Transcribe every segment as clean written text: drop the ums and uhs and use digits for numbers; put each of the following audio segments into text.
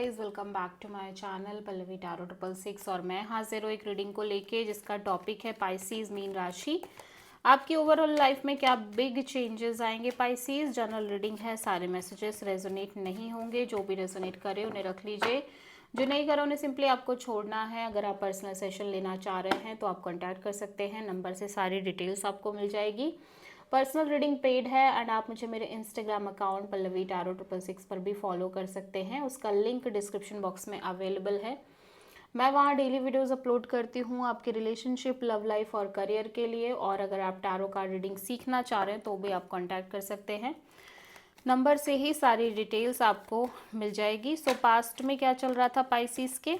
Welcome back to my channel Pallavi tarot 666 और मैं हाजिर हूँ एक रीडिंग को लेके जिसका टॉपिक है पाइसीज मीन राशि। आपकी ओवरऑल लाइफ में क्या बिग चेंजेस आएंगे पाइसीज। जनरल रीडिंग है, सारे मैसेजेस रेजोनेट नहीं होंगे, जो भी रेजोनेट करे उन्हें रख लीजिए, जो नहीं करे उन्हें सिंपली आपको छोड़ना है। अगर आप पर्सनल सेशन लेना चाह रहे हैं तो आप कॉन्टैक्ट कर सकते हैं, नंबर से सारी डिटेल्स आपको मिल जाएगी। पर्सनल रीडिंग पेड है एंड आप मुझे मेरे इंस्टाग्राम अकाउंट पल्लवी टैरो 666 पर भी फॉलो कर सकते हैं, उसका लिंक डिस्क्रिप्शन बॉक्स में अवेलेबल है। मैं वहाँ डेली वीडियोस अपलोड करती हूँ आपके रिलेशनशिप, लव लाइफ और करियर के लिए। और अगर आप टैरो कार्ड रीडिंग सीखना चाह रहे हैं तो भी आप कॉन्टैक्ट कर सकते हैं, नंबर से ही सारी डिटेल्स आपको मिल जाएगी। सो पास्ट में क्या चल रहा था पाइसिस के,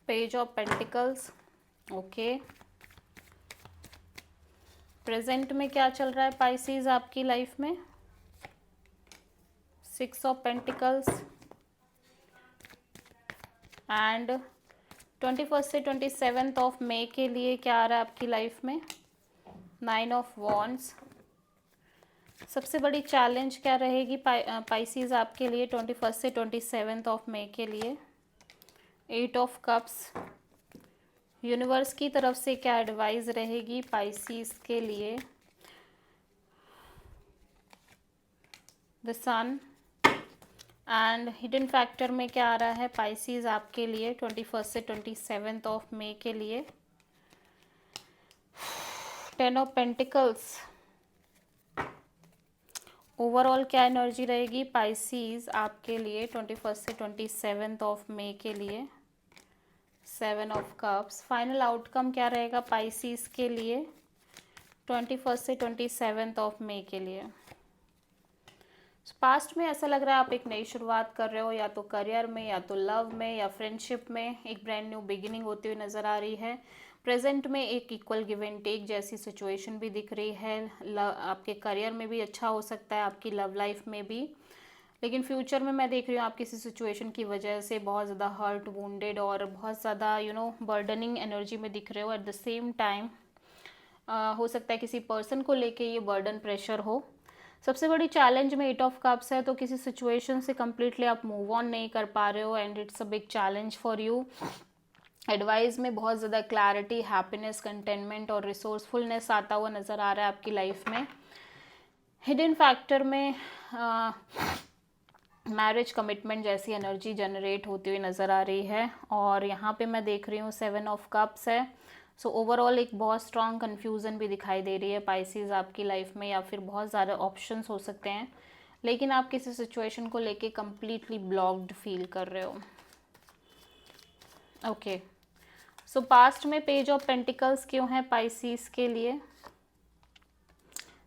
page of pentacles, okay. Present में क्या चल रहा है पाइसिस आपकी लाइफ में, 6 ऑफ पेंटिकल्स एंड 21 से 27 ऑफ मई के लिए क्या आ रहा है आपकी लाइफ में, 9 ऑफ वॉन्ड्स। सबसे बड़ी चैलेंज क्या रहेगी पाइसिस आपके लिए 21 से 27 ऑफ मई के लिए, 8 ऑफ कप्स। यूनिवर्स की तरफ से क्या एडवाइस रहेगी पाइसिस के लिए, the sun and hidden factor में क्या आ रहा है पाइसिस आपके लिए 21 से 27 ऑफ मई के लिए, 10 ऑफ पेंटिकल्स। ओवरऑल क्या एनर्जी रहेगी पाइसिस आपके लिए 21 से 27 ऑफ मई के लिए, 7 ऑफ कप्स। फाइनल आउटकम क्या रहेगा पाइसिस के लिए 21 से 27 ऑफ मई के लिए। पास्ट में ऐसा लग रहा है आप एक नई शुरुआत कर रहे हो, या तो करियर में या तो लव में या फ्रेंडशिप में एक ब्रांड न्यू बिगिनिंग होती हुई नज़र आ रही है। प्रेजेंट में एक इक्वल गिव एंड टेक जैसी सिचुएशन भी दिख रही है। आपके करियर में भी अच्छा हो सकता है, आपकी लव लाइफ में भी। लेकिन फ्यूचर में मैं देख रही हूँ आप किसी सिचुएशन की वजह से बहुत ज़्यादा हर्ट, वुंडेड और बहुत ज़्यादा बर्डनिंग एनर्जी में दिख रहे हो। एट द सेम टाइम हो सकता है किसी पर्सन को लेके ये बर्डन प्रेशर हो। सबसे बड़ी चैलेंज में 8 ऑफ कप्स है, तो किसी सिचुएशन से कम्प्लीटली आप मूव ऑन नहीं कर पा रहे हो and it's a big challenge for you. Advice में बहुत ज़्यादा क्लैरिटी, हैप्पीनेस, कंटेनमेंट और रिसोर्सफुलनेस आता हुआ नज़र आ रहा है आपकी लाइफ में। हिडन फैक्टर में मैरिज कमिटमेंट जैसी एनर्जी जनरेट होती हुई नज़र आ रही है। और यहाँ पे मैं देख रही हूँ 7 ऑफ कप्स है। सो ओवरऑल एक बहुत स्ट्रॉन्ग कन्फ्यूज़न भी दिखाई दे रही है पाइसिस आपकी लाइफ में, या फिर बहुत सारे ऑप्शंस हो सकते हैं, लेकिन आप किसी सिचुएशन को लेके कम्प्लीटली ब्लॉक्ड फील कर रहे हो, ओके। सो पास्ट में पेज ऑफ पेंटिकल्स क्यों है पाइसिस के लिए।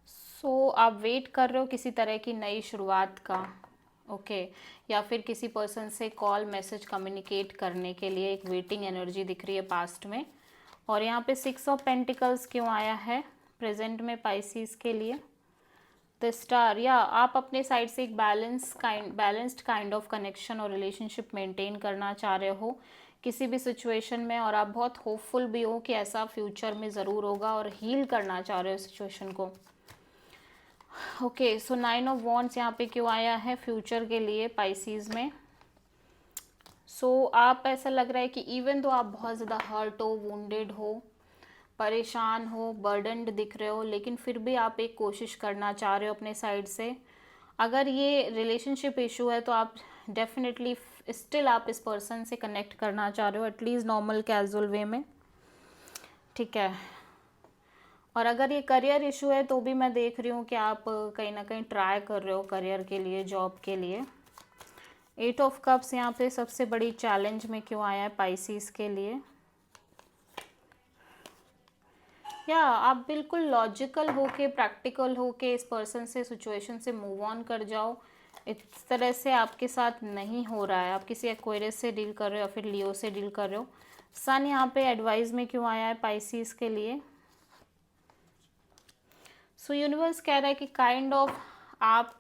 सो आप वेट कर रहे हो किसी तरह की नई शुरुआत का, ओके या फिर किसी पर्सन से कॉल, मैसेज, कम्युनिकेट करने के लिए एक वेटिंग एनर्जी दिख रही है पास्ट में। और यहाँ पे 6 ऑफ पेंटिकल्स क्यों आया है प्रेजेंट में पाइसिस के लिए, द स्टार। या आप अपने साइड से एक बैलेंस्ड काइंड ऑफ कनेक्शन और रिलेशनशिप मेंटेन करना चाह रहे हो किसी भी सिचुएशन में, और आप बहुत होपफुल भी हो कि ऐसा फ्यूचर में ज़रूर होगा और हील करना चाह रहे हो सिचुएशन को, ओके। सो 9 ऑफ वॉन्ड्स यहाँ पे क्यों आया है फ्यूचर के लिए पाइसिस में। सो आप ऐसा लग रहा है कि इवन तो आप बहुत ज़्यादा हर्ट हो, वुंडेड हो, परेशान हो, बर्डनड दिख रहे हो, लेकिन फिर भी आप एक कोशिश करना चाह रहे हो अपने साइड से। अगर ये रिलेशनशिप इशू है तो आप डेफिनेटली स्टिल आप इस पर्सन से कनेक्ट करना चाह रहे हो एटलीस्ट नॉर्मल कैजुअल वे में, ठीक है। और अगर ये करियर इशू है तो भी मैं देख रही हूँ कि आप कहीं ना कहीं ट्राई कर रहे हो करियर के लिए, जॉब के लिए। 8 ऑफ कप्स यहाँ पे सबसे बड़ी चैलेंज में क्यों आया है पाइसिस के लिए। या आप बिल्कुल लॉजिकल होके, प्रैक्टिकल होके इस पर्सन से, सिचुएशन से मूव ऑन कर जाओ। इस तरह से आपके साथ नहीं हो रहा है। आप किसी एक्वेरियस से डील कर रहे हो या फिर लियो से डील कर रहे हो। सन यहाँ पे एडवाइस में क्यों आया है पाइसिस के लिए। सो यूनिवर्स कह रहा है कि काइंड ऑफ आप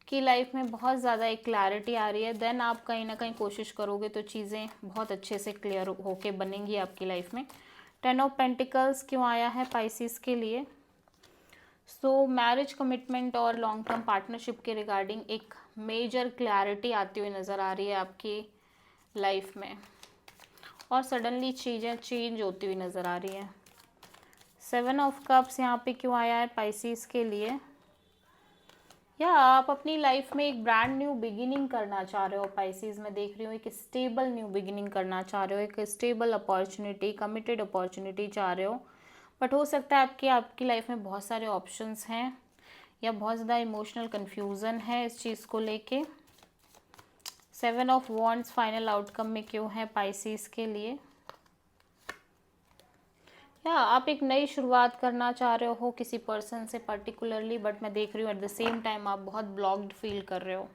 की लाइफ में बहुत ज़्यादा एक क्लैरिटी आ रही है, देन आप कहीं ना कहीं कोशिश करोगे तो चीज़ें बहुत अच्छे से क्लियर होके बनेंगी आपकी लाइफ में। 10 ऑफ पेंटिकल्स क्यों आया है पाइसिस के लिए। सो मैरिज कमिटमेंट और लॉन्ग टर्म पार्टनरशिप के रिगार्डिंग एक मेजर क्लैरिटी आती हुई नज़र आ रही है आपकी लाइफ में, और सडनली चीज़ें चेंज होती हुई नज़र आ रही है। 7 ऑफ कप्स यहाँ पे क्यों आया है पाइसेस के लिए? या आप अपनी लाइफ में एक ब्रांड न्यू बिगिनिंग करना चाह रहे हो पाइसेस, मैं देख रही हूँ एक स्टेबल न्यू बिगिनिंग करना चाह रहे हो, एक स्टेबल अपॉर्चुनिटी, कमिटेड अपॉर्चुनिटी चाह रहे हो। बट हो सकता है आपकी लाइफ में बहुत सारे ऑप्शंस हैं या बहुत ज़्यादा इमोशनल कन्फ्यूज़न है इस चीज़ को लेके। 7 ऑफ वॉन्ड्स फाइनल आउटकम में क्यों है पाइसेस के लिए? या आप एक नई शुरुआत करना चाह रहे हो किसी पर्सन से पर्टिकुलरली, बट मैं देख रही हूँ एट द सेम टाइम आप बहुत ब्लॉक्ड फील कर रहे हो।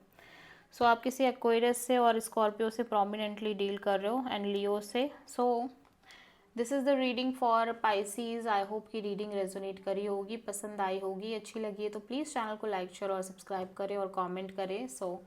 सो आप किसी एक्वेरियस से और स्कॉर्पियो से प्रोमिनेंटली डील कर रहे हो एंड लियो से। So this is the reading for Pisces. I hope की रीडिंग रेजोनेट करी होगी, पसंद आई होगी, अच्छी लगी है तो प्लीज़ चैनल को लाइक शेयर और सब्सक्राइब करें और कमेंट करें। सो